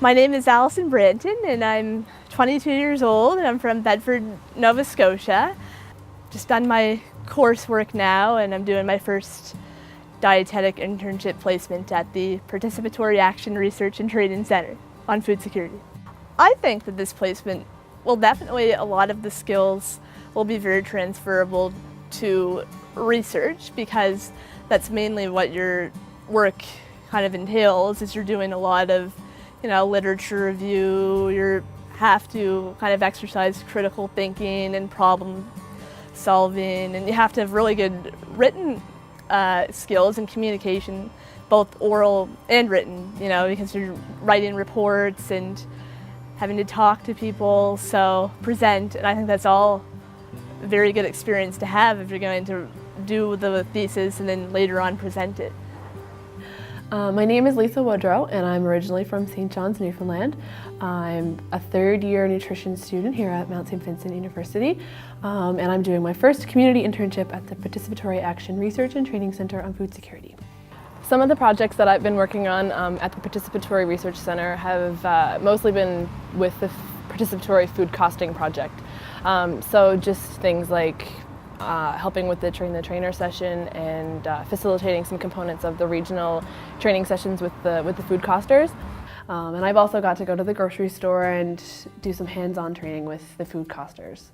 My name is Allison Branton and I'm 22 years old and I'm from Bedford, Nova Scotia. Just done my coursework now and I'm doing my first dietetic internship placement at the Participatory Action Research and Training Center on food security. I think that this placement will definitely, a lot of the skills will be very transferable to research because that's mainly what your work kind of entails, is you're doing a lot of literature review, you have to kind of exercise critical thinking and problem solving, and you have to have really good written skills and communication, both oral and written, because you're writing reports and having to talk to people, so present, and I think that's all a very good experience to have if you're going to do the thesis and then later on present it. My name is Lisa Woodrow and I'm originally from St. John's, Newfoundland. I'm a third-year nutrition student here at Mount St. Vincent University, and I'm doing my first community internship at the Participatory Action Research and Training Center on Food Security. Some of the projects that I've been working on at the Participatory Research Center have mostly been with the Participatory Food Costing Project. So just things like helping with the Train the Trainer session and facilitating some components of the regional training sessions with the food costers. And I've also got to go to the grocery store and do some hands-on training with the food costers.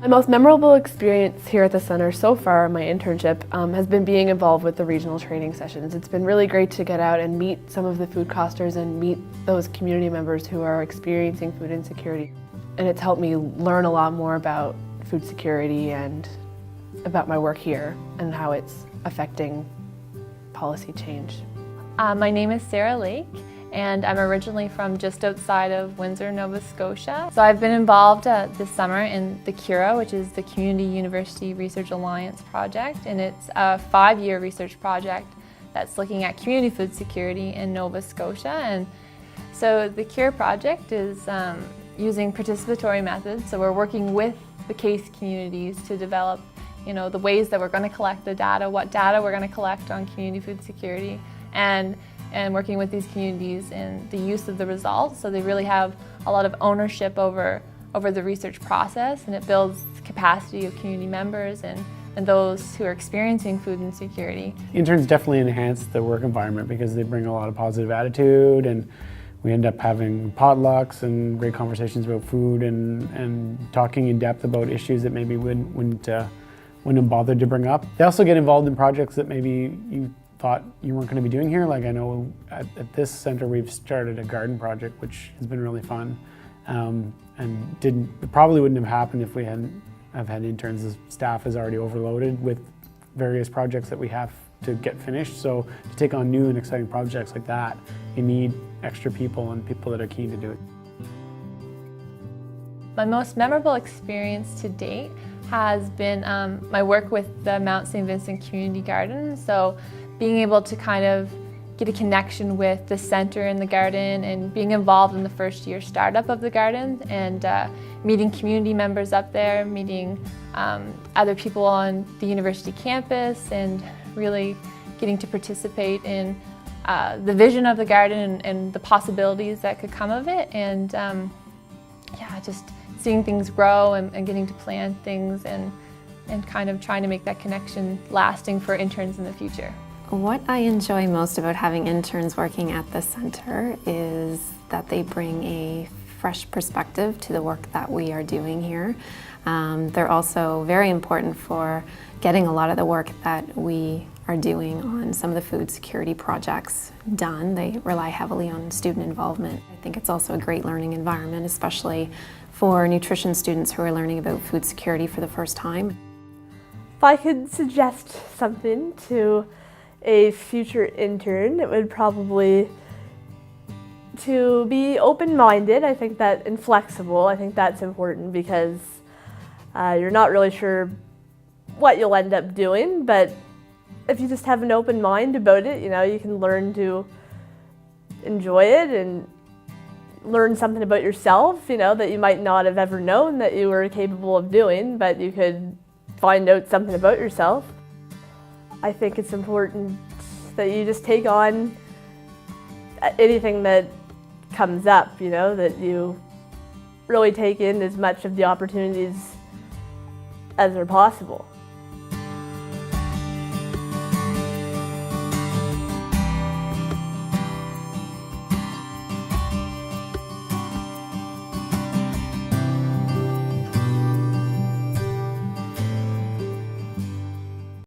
My most memorable experience here at the center so far, my internship, has been being involved with the regional training sessions. It's been really great to get out and meet some of the food costers and meet those community members who are experiencing food insecurity. And it's helped me learn a lot more about food security and about my work here and how it's affecting policy change. My name is Sarah Lake and I'm originally from just outside of Windsor, Nova Scotia. So I've been involved this summer in the CURA, which is the Community University Research Alliance project, and it's a 5-year research project that's looking at community food security in Nova Scotia. And so the CURA project is using participatory methods, so we're working with the case communities to develop the ways that we're going to collect the data, what data we're going to collect on community food security, and working with these communities in the use of the results, so they really have a lot of ownership over the research process, and it builds the capacity of community members and those who are experiencing food insecurity. Interns definitely enhance the work environment because they bring a lot of positive attitude, and we end up having potlucks and great conversations about food and talking in depth about issues that maybe wouldn't have bothered to bring up. They also get involved in projects that maybe you thought you weren't going to be doing here. Like I know at this center we've started a garden project, which has been really fun, and it probably wouldn't have happened if we hadn't have had interns. The staff is already overloaded with various projects that we have to get finished. So to take on new and exciting projects like that, you need extra people and people that are keen to do it. My most memorable experience to date has been my work with the Mount St. Vincent Community Garden. So being able to kind of get a connection with the center and the garden and being involved in the first year startup of the garden and meeting community members up there, meeting other people on the university campus, and really getting to participate in the vision of the garden and the possibilities that could come of it, and just seeing things grow and getting to plan things and kind of trying to make that connection lasting for interns in the future. What I enjoy most about having interns working at the center is that they bring a fresh perspective to the work that we are doing here. They're also very important for getting a lot of the work that we are doing on some of the food security projects done. They rely heavily on student involvement. I think it's also a great learning environment, especially for nutrition students who are learning about food security for the first time. If I could suggest something to a future intern, it would probably to be open-minded, I think that, and flexible. I think that's important because you're not really sure what you'll end up doing, but if you just have an open mind about it, you can learn to enjoy it and learn something about yourself, that you might not have ever known that you were capable of doing, but you could find out something about yourself. I think it's important that you just take on anything that comes up, you know, that you really take in as much of the opportunities as are possible.